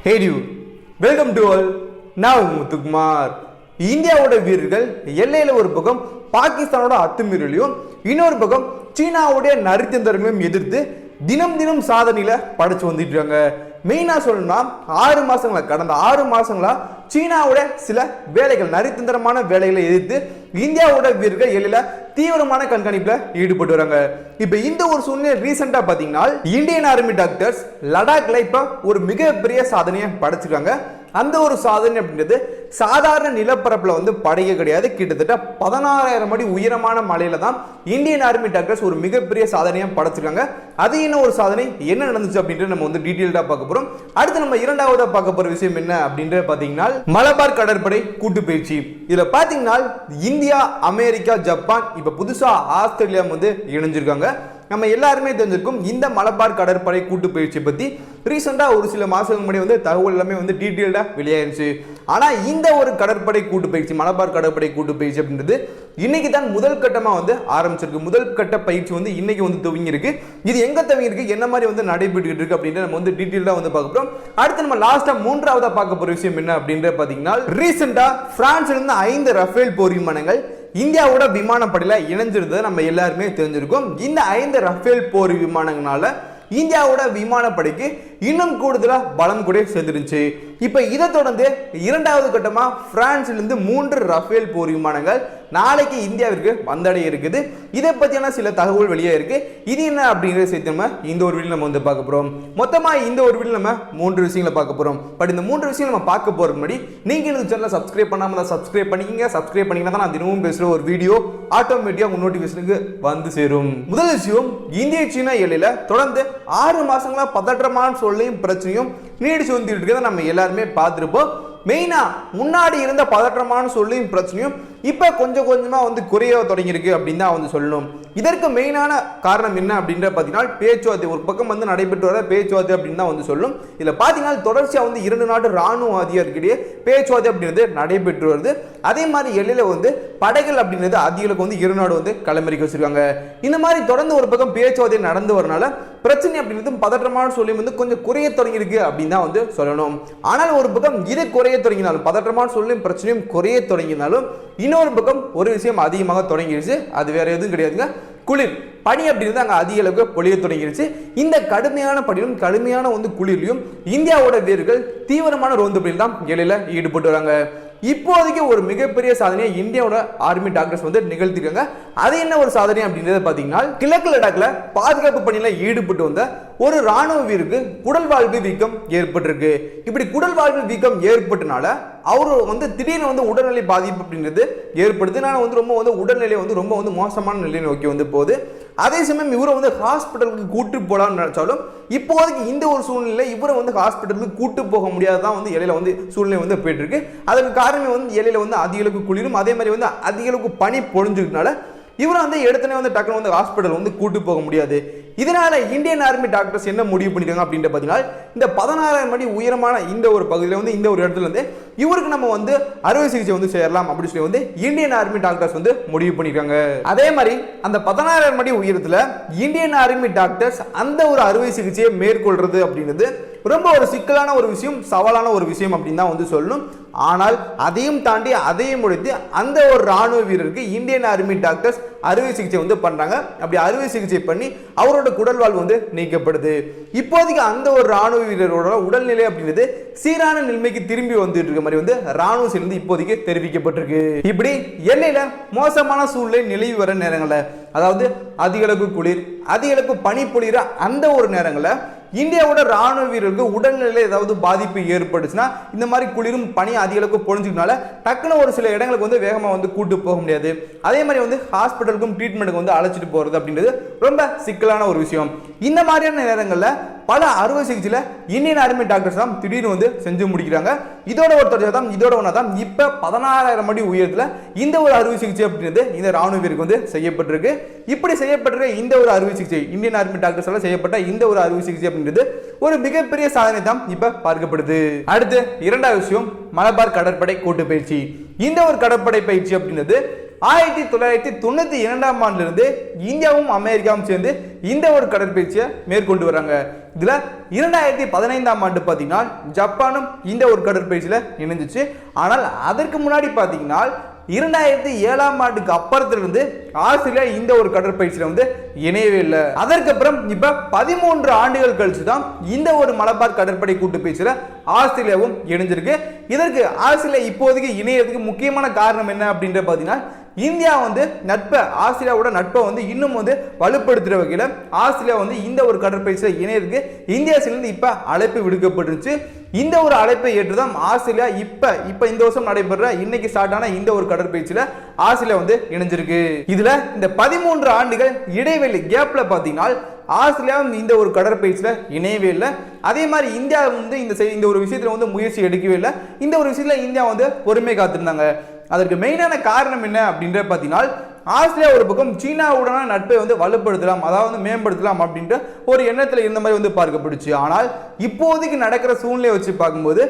Hey dude, welcome to all. நான் முத்துக்குமார். இந்தியாவோட வீரர்கள் எல்லையில ஒரு பக்கம் பாகிஸ்தானோட அத்துமீறலையும் இன்னொரு பக்கம் சீனாவுடைய நரித்தந்திரங்களையும் எதிர்த்து தினம் தினம் சாதனையில படைச்சு வந்துட்டு இருக்காங்க. மெயினா சொல்லணும்னா கடந்த 6 மாசங்களா சீனாவோட சில வேலைகள் நரித்தந்திரமான வேலைகளை எதிர்த்து இந்தியாவோட வீரர்கள் எல்லையில தீவிரமான கண்காணிப்புல ஈடுபட்டு வராங்க. இப்ப இந்த ஒரு சூழ்நிலை ரீசெண்டா பாத்தீங்கன்னா இந்தியன் ஆர்மி டாக்டர்ஸ் லடாக்ல இப்ப ஒரு மிகப்பெரிய சாதனையை படைச்சிருக்காங்க. அந்த ஒரு சாதனை அப்படின்றது சாதாரண நிலப்பரப்புல படைக்க கிடையாது. கிட்டத்தட்ட 16,000 அடி உயரமான மலையில தான் இந்தியன் ஆர்மி டாக்டர்ஸ் ஒரு மிகப்பெரிய சாதனையை படைச்சிருக்காங்க. அது என்ன ஒரு சாதனை, என்ன நடந்துச்சு அப்படின்ட்டு நம்ம டீடைல்டா பார்க்க போறோம். அடுத்து நம்ம இரண்டாவதா பார்க்க போற விஷயம் என்ன அப்படின்ற பாத்தீங்கன்னா மலபார் கடற்படை கூட்டு பயிற்சி. இதுல பாத்தீங்கன்னா இந்தியா, அமெரிக்கா, ஜப்பான், இப்ப புதுசா ஆஸ்திரேலியா இணைஞ்சிருக்காங்க. நம்ம எல்லாருமே தெரிஞ்சிருக்கும் இந்த மலபார் கடற்படை கூட்டு பயிற்சி பத்தி ரீசெண்டா ஒரு சில மாசங்களுக்கு முன்னாடி தகவல் எல்லாமே டீடைல்டா வெளியாயிருச்சு. ஆனா இந்த ஒரு கடற்படை கூட்டு பயிற்சி, மலபார் கடற்படை கூட்டு பயிற்சி அப்படின்றது இன்னைக்கு தான் முதல் கட்டமா ஆரம்பிச்சிருக்கு. முதல் கட்ட பயிற்சி இன்னைக்கு துவங்கி இருக்கு. இது எங்க துவங்கி இருக்கு, என்ன மாதிரி நடைபெற்று இருக்கு அப்படின்ற நம்ம டீடைல்டா பார்க்க போறோம். அடுத்து நம்ம லாஸ்டா மூன்றாவதா பார்க்க போற விஷயம் என்ன அப்படின்ற பாத்தீங்கன்னா ரீசெண்டா பிரான்ஸ்ல இருந்து 5 ரஃபேல் போர் விமானங்கள் இந்தியாவோட விமானப்படையில இணைஞ்சிருந்ததை நம்ம எல்லாருமே தெரிஞ்சிருக்கோம். இந்த 5 ரஃபேல் போர் விமானங்களால இந்தியாவோட விமானப்படைக்கு இன்னும் கூடுதலா பலம் கூட சேர்ந்துருச்சு. இப்ப இதை தொடர்ந்து இரண்டாவது கட்டமா பிரான்ஸ்ல இருந்து 3 ரஃபேல் போர் விமானங்கள் நாளைக்கு இந்தியாவிற்கு வந்தடைய இருக்குது. இதை பத்தியான சில தகவல் வெளியே இருக்கு. இது என்ன அப்படிங்கிற செய்தி நம்ம இந்த ஒரு வீடியோ நம்ம பார்க்க போறோம். மொத்தமா இந்த ஒரு வீடியோ நம்ம 3 விஷயங்களை பார்க்க போறோம். பட் இந்த 3 விஷயம் நம்ம பார்க்க போறதுக்கு முன்னாடி நீங்க இந்த சேனலை சப்ஸ்கிரைப் பண்ணாம சப்ஸ்கிரைப் பண்ணிக்கங்க. சப்ஸ்கிரைப் பண்ணிங்கன்னா தான் நான் தினமும் பேசுற ஒரு வீடியோ ஆட்டோமேட்டிக்கா உங்க நோட்டிபிகேஷனுக்கு வந்து சேரும். முதல் விஷயம், இந்திய சீனா எல்லையில தொடர்ந்து 6 மாசங்களா பதற்றமான சூழ்நிலையும் பிரச்சனையும் நீடிச்சு வந்துட்டு இருக்கிறத நம்ம எல்லாருமே பார்த்திருப்போம். மெயினா முன்னாடி இருந்த பதற்றமான சூழ்நிலையும் பிரச்சனையும் இப்ப கொஞ்சம் கொஞ்சமா குறைய தொடங்கியிருக்கு அப்படின்னு தான் சொல்லணும். இதற்கு மெயினான காரணம் என்ன அப்படின்ற பாத்தீங்கன்னா பேச்சுவார்த்தை ஒரு பக்கம் நடைபெற்று வர பேச்சுவார்த்தை அப்படின்னு தான் சொல்லணும். இதுல பாத்தீங்கன்னா தொடர்ச்சியா 2 நாட்டு ராணுவ அதிகாரிகளிடையே பேச்சுவார்த்தை அப்படின்றது நடைபெற்று வருது. அதே மாதிரி எல்லையில படைகள் அப்படின்றது அதிகளுக்கு 2 நாடு களமிறக்கி வச்சிருக்காங்க. இந்த மாதிரி தொடர்ந்து ஒரு பக்கம் பேச்சுவார்த்தை நடந்து வரனால பிரச்சனை அப்படின்றது பதற்றமான சூழ்நிலை கொஞ்சம் குறைய தொடங்கியிருக்கு அப்படின்னு தான் சொல்லணும். ஆனால் ஒரு பக்கம் இது குறைய தொடங்கினாலும், பதற்றமான சூழ்நிலையும் பிரச்சனையும் குறைய தொடங்கினாலும் இன்னொரு பக்கம் ஒரு விஷயம் அதிகமாக தொடங்கிடுச்சு. அது வேற எதுவும் கிடையாதுங்க, குளிர். பனி அப்படின்றது அங்க அதிக அளவுக்கு பொழிய தொடங்கிடுச்சு. இந்த கடுமையான பனியும் கடுமையான குளிர்லையும் இந்தியாவோட வீரர்கள் தீவிரமான ரோந்து பணியில் தான் எல்லையில ஈடுபட்டு வராங்க. இப்போதைக்கு ஒரு மிகப்பெரிய சாதனையை இந்தியாவோட ஆர்மி டாக்டர்ஸ் நிகழ்த்திருக்காங்க. அது என்ன ஒரு சாதனை அப்படின்றத பாத்தீங்கன்னா கிழக்கு லடாக்ல பாதுகாப்பு பணியில ஈடுபட்டு வந்த ஒரு ராணுவ வீரருக்கு குடல் வாழ்வு வீக்கம் ஏற்பட்டிருக்கு. இப்படி குடல் வாழ்வு வீக்கம் ஏற்பட்டனால அவரு திடீர்னு உடல்நிலை பாதிப்பு அப்படின்றது ஏற்படுது. ரொம்ப உடல்நிலை ரொம்ப மோசமான நிலை நோக்கி போகுது. அதே சமயம் இவரை ஹாஸ்பிட்டலுக்கு கூட்டு போலாம்னு நினைச்சாலும் இப்போதைக்கு இந்த ஒரு சூழ்நிலை இவரை ஹாஸ்பிட்டலுக்கு கூட்டு போக முடியாததான் இலையில சூழ்நிலை போயிட்டு இருக்கு. அதற்கு காரணம் இலையில அதிக அளவுக்கு குளிரும், அதே மாதிரி அதிக அளவுக்கு பனி பொழிஞ்சுக்கிறதுனால இவரை எடுத்தனே டக்குனு ஹாஸ்பிட்டல் கூட்டு போக முடியாது. இதனால இந்தியன் ஆர்மி டாக்டர்ஸ் என்ன முடிவு பண்ணிருக்காங்க அப்படின்ற பாத்தீங்கன்னா இந்த 16,000 அடி உயரமான இந்த ஒரு பகுதியில இந்த ஒரு இடத்துல இவருக்கு நம்ம அறுவை சிகிச்சை செய்யலாம் அப்படின்னு சொல்லி இந்தியன் ஆர்மி டாக்டர்ஸ் முடிவு பண்ணிருக்காங்க. அதே மாதிரி அந்த 16,000 அடி உயரத்துல இந்தியன் ஆர்மி டாக்டர்ஸ் அந்த ஒரு அறுவை சிகிச்சையை மேற்கொள்றது அப்படின்றது ரொம்ப ஒரு சிக்கலான ஒரு விஷயம், சவாலான ஒரு விஷயம் அப்படின்னு தான் சொல்லணும். ஆனால் அதையும் தாண்டி அதையும் முடித்து அந்த ஒரு ராணுவ வீரருக்கு இந்தியன் ஆர்மி டாக்டர்ஸ் அறுவை சிகிச்சை பண்றாங்க. அப்படி அறுவை சிகிச்சை பண்ணி அவரோட குடல் வாழ்வு நீக்கப்படுது. இப்போதைக்கு அந்த ஒரு ராணுவ வீரரோட உடல்நிலை அப்படின்றது சீரான நிலைமைக்கு திரும்பி வந்துட்டு இருக்க மாதிரி ராணுவ சேர்ந்து இப்போதைக்கு தெரிவிக்கப்பட்டிருக்கு. இப்படி எல்லையில மோசமான சூழ்நிலை நிலவி வர நேரங்கள்ல, அதாவது அதிக அளவுக்கு குளிர், அதிக அளவுக்கு பனி பொழிகிற அந்த ஒரு நேரங்கள்ல இந்தியாவோட ராணுவ வீரருக்கு உடல்நிலை ஏதாவது பாதிப்பு ஏற்பட்டுச்சுன்னா இந்த மாதிரி குளிரும் பனி அதிக அளவுக்கு பொழிஞ்சுக்கனால டக்குனு ஒரு சில இடங்களுக்கு வேகமா கூட்டு போக முடியாது. அதே மாதிரி ஹாஸ்பிட்டலுக்கும் ட்ரீட்மெண்ட்டுக்கு அழைச்சிட்டு போறது அப்படின்றது ரொம்ப சிக்கலான ஒரு விஷயம். இந்த மாதிரியான நேரங்கள்ல பல அறுவை சிகிச்சையில இந்தியன் ஆர்மி டாக்டர்ஸ் தான் திடீர்னு செஞ்சு முடிக்கிறாங்க. இதோட ஒரு தொடர்ச்சி தான், இதோட ஒன்றா தான் இப்ப 16,000 அடி உயரத்துல இந்த ஒரு அறுவை சிகிச்சை அப்படின்றது இந்த ராணுவ வீரருக்கு செய்யப்பட்டிருக்கு. இப்படி செய்யப்பட்டிருக்க இந்த ஒரு அறுவை சிகிச்சை, இந்தியன் ஆர்மி டாக்டர்ஸ் செய்யப்பட்ட இந்த ஒரு அறுவை சிகிச்சை அப்படின்றது ஒரு மிகப்பெரிய சாதனை தான் இப்ப பார்க்கப்படுது. அடுத்து இரண்டாவது விஷயம், மலபார் கடற்படை கூட்டு பயிற்சி. இந்த ஒரு கடற்படை பயிற்சி அப்படின்றது 1992ஆம் ஆண்டிலிருந்து இந்தியாவும் அமெரிக்காவும் சேர்ந்து இந்த ஒரு கடற்பயிற்சியை மேற்கொண்டு வராங்க. இதுல 2015ஆம் ஆண்டு பாத்தீங்கன்னா ஜப்பானும் இந்த ஒரு கடற்பயிற்சியில இணைஞ்சிச்சு. ஆனால் அதற்கு முன்னாடி பாத்தீங்கன்னா 2007ஆம் ஆண்டுக்கு அப்புறத்திலிருந்து ஆஸ்திரேலியா இந்த ஒரு கடற்பயிற்சியில வந்து இணையவே இல்லை. அதற்கப்புறம் இப்ப 13 ஆண்டுகள் கழிச்சு தான் இந்த ஒரு மலபார் கடற்படை கூட்டு பயிற்சியில ஆஸ்திரேலியாவும் இணைஞ்சிருக்கு. இதற்கு ஆஸ்திரேலியா இப்போதைக்கு இணையறதுக்கு முக்கியமான காரணம் என்ன அப்படின்ற பாத்தீங்கன்னா இந்தியா வந்து ஆஸ்திரேலியாவோட நட்பை வந்து இன்னும் வந்து வலுப்படுத்துற வகையில் ஆஸ்திரேலியா வந்து இந்த ஒரு கடற்பயிற்சியில் இணையருக்கு இந்தியா சேர்ந்து இப்ப அழைப்பு விடுக்கப்பட்டுருச்சு. இந்த ஒரு அழைப்பை ஏற்றுதான் ஆஸ்திரேலியா இப்ப இந்த வருஷம் நடைபெற இன்னைக்கு ஸ்டார்ட் ஆன இந்த ஒரு கடற்பயிற்சியில ஆஸ்திரேலியா வந்து இணைஞ்சிருக்கு. இதுல இந்த 13 ஆண்டுகள் இடைவெளி கேப்ல பாத்தீங்கன்னா ஆஸ்திரேலியா இந்த ஒரு கடற்பயிற்சியில இணையவே இல்லை. அதே மாதிரி இந்தியா வந்து இந்த ஒரு விஷயத்துல வந்து முயற்சி எடுக்கவே இல்லை. இந்த ஒரு விஷயத்துல இந்தியா வந்து பொறுமை காத்திருந்தாங்க. அதற்கு மெயினான காரணம் என்ன அப்படின்ற பார்த்தீங்கன்னா ஆஸ்திரேலியா ஒரு பக்கம் சீனாவுடனான நட்பை வந்து வலுப்படுத்தலாம், அதாவது மேம்படுத்தலாம் அப்படின்ற ஒரு எண்ணத்தில் இருந்த மாதிரி வந்து பார்க்கப்படுச்சு. ஆனால் இப்போதைக்கு நடக்கிற சூழ்நிலையை வச்சு பார்க்கும்போது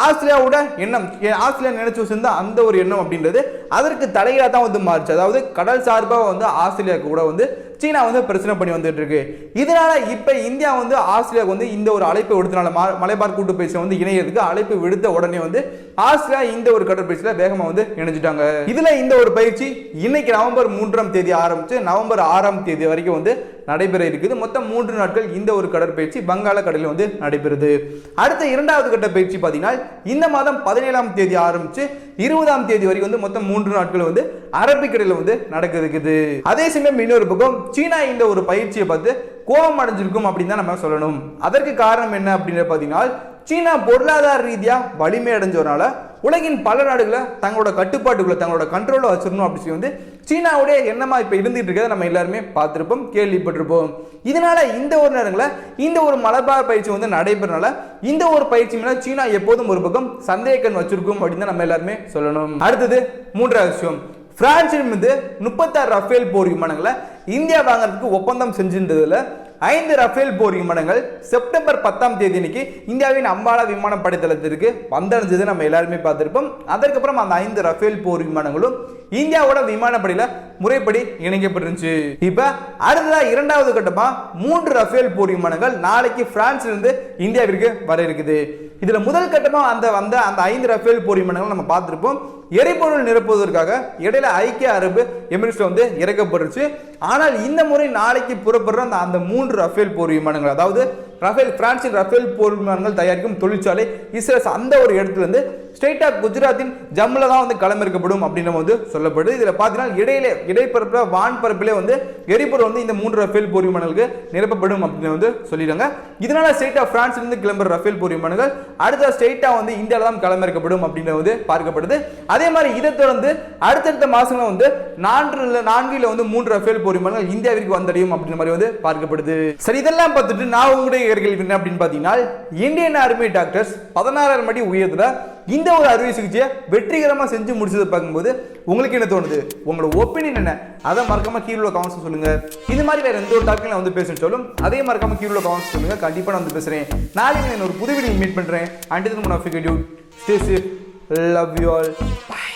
ஆஸ்திரேலியாவோட எண்ணம், ஆஸ்திரேலியா நினைச்சு வச்சிருந்த அந்த ஒரு எண்ணம் அப்படின்றது அதற்கு தலைகீழாக தான் வந்து மாறுச்சு. அதாவது கடல் சார்பாக வந்து ஆஸ்திரேலியாவுக்கு கூட வந்து சீனா வந்து பிரச்சனை பண்ணி வந்துட்டு இருக்கு. இதனால இப்ப இந்தியா வந்து ஆஸ்திரேலியாவுக்கு வந்து இந்த ஒரு அழைப்பை விடுத்தனால மலைபார் கூட்டு பயிற்சியை வந்து இணையதுக்கு அழைப்பு விடுத்த உடனே வந்து ஆஸ்திரேலியா இந்த ஒரு கடற்பயிற்சியில வேகமா வந்து இணைஞ்சிட்டாங்க. இதுல இந்த ஒரு பயிற்சி இன்னைக்கு நவம்பர் 3ஆம் தேதி ஆரம்பிச்சு நவம்பர் 6ஆம் தேதி வரைக்கும் வந்து நடைபெற இருக்குது. மொத்தம் 3 நாட்கள் இந்த ஒரு கடற்பயிற்சி வங்காள கடலில் வந்து நடைபெறுது. அடுத்த 2வது கட்ட பயிற்சி பார்த்தீங்கன்னா இந்த மாதம் 17ஆம் தேதி ஆரம்பிச்சு 20ஆம் தேதி வரைக்கும் வந்து மொத்தம் 3 நாட்கள் வந்து அரபிக்கடலில் வந்து நடக்குது. அதே சமயம் இன்னொரு பக்கம் சீனா இந்த ஒரு பயிற்சியை பார்த்து கோபம் அடைஞ்சிருக்கும் அப்படின்னு தான் நம்ம சொல்லணும். அதற்கு காரணம் என்ன அப்படின்னு பார்த்தீங்கன்னா சீனா பொருளாதார ரீதியா வலிமை அடைஞ்சவனால உலகின் பல நாடுகளை தங்களோட கட்டுப்பாட்டுக்குள்ள தங்களோட கண்ட்ரோல வச்சிடணும் அப்படின்னு சொல்லி வந்து சீனாவுடைய எண்ணமா இப்ப இருந்துட்டு இருக்கிறத நம்ம எல்லாருமே பார்த்திருப்போம், கேள்விப்பட்டிருப்போம். இதனால இந்த ஒரு நேரங்களில் இந்த ஒரு மலபார் பயிற்சி வந்து நடைபெறனால இந்த ஒரு பயிற்சி மேல சீனா எப்போதும் ஒரு பக்கம் சந்தேகக்கண் வச்சிருக்கும் அப்படின்னு நம்ம எல்லாருமே சொல்லணும். அடுத்தது 3வது விஷயம், பிரான்சில் இருந்து 36 ரஃபேல் போர் விமானங்களை இந்தியா வாங்குறதுக்கு ஒப்பந்தம் செஞ்சிருந்ததுல 5 ரஃபேல் போர் விமானங்கள் செப்டம்பர் 10ஆம் தேதி அன்னைக்கு இந்தியாவின் அம்பாலா விமானப்படை தளத்திற்கு வந்தடைஞ்சது நம்ம எல்லாருமே பார்த்திருப்போம். அதற்கப்புறம் அந்த 5 ரஃபேல் போர் விமானங்களும் இந்தியாவோட விமானப்படையில முறைப்படி இணைக்கப்பட்டிருந்துச்சு. இப்ப அடுத்ததா 2வது கட்டமா 3 ரஃபேல் போர் விமானங்கள் நாளைக்கு பிரான்ஸ்ல இருந்து இந்தியாவிற்கு வர இருக்குது. இதுல முதல் கட்டமா அந்த 5 ரஃபேல் போர் விமானங்கள் நம்ம பார்த்திருப்போம். எரிபொருள் நிரப்புவதற்காக இடையில ஐக்கிய அரபு எமிரேட்ஸ்ல வந்து இறக்கப்பட்டுருச்சு. ஆனால் இந்த முறை நாளைக்கு புறப்படுற அந்த 3 ரஃபேல் போர் விமானங்கள், அதாவது பிரான்சில் ரஃபேல் போர் விமானங்கள் தயாரிக்கும் தொழிற்சாலை இஸ்ரேல் அந்த ஒரு இடத்துல இருந்து ஸ்டேட் ஆஃப் குஜராத்தின் ஜம்முல தான் வந்து களமிறக்கப்படும் அப்படின்னு வந்து சொல்லப்படுது. இதுல பாத்தீங்கன்னா இடைப்பரப்புல வான்பரப்பிலே வந்து எரிபொருள் வந்து இந்த 3 ரஃபேல் போர் விமானங்களுக்கு நிரப்பப்படும் அப்படின்னு வந்து சொல்லிடுறாங்க. இதனால ஸ்டேட் ஆஃப் பிரான்ஸ்ல இருந்து கிளம்புற ரஃபேல் போர் விமானங்கள் அடுத்த ஸ்டேட்டா வந்து இந்தியாவில தான் களமிறக்கப்படும் அப்படின்னு வந்து பார்க்கப்படுது. அதே மாதிரி இதை தொடர்ந்து அடுத்தடுத்த மாசங்கள வந்து 4 வந்து 3 ரஃபேல் போர் விமானங்கள் இந்தியாவிற்கு வந்தடையும் அப்படின்ற மாதிரி வந்து பார்க்கப்படுது. சரி, இதெல்லாம் பார்த்துட்டு நான் உங்களுடைய கேள்வி என்ன அப்படின்னு பாத்தீங்கன்னா இந்தியன் ஆர்மி டாக்டர்ஸ் 16 அடி உயரத்துல இந்த ஒரு அறுவை சிகிச்சையை வெற்றிகரமா செஞ்சு முடிச்சதை பார்க்கும்போது உங்களுக்கு என்ன தோணுது? உங்களோட ஒப்பீனியன் என்ன? அதை மறக்காம கீழே உள்ள கமெண்ட்ஸ் சொல்லுங்க. இது மாதிரி வேற எந்த ஒரு டாபிக்ல வந்து பேசணும் சொல்லும் அதே மறக்காம கீழே உள்ள கமெண்ட்ஸ் சொல்லுங்க. கண்டிப்பா நான் வந்து பேசுறேன். நாளைக்கு நான் ஒரு புது வீடியோ மீட் பண்றேன். Until then, stay safe. Love you all. Bye.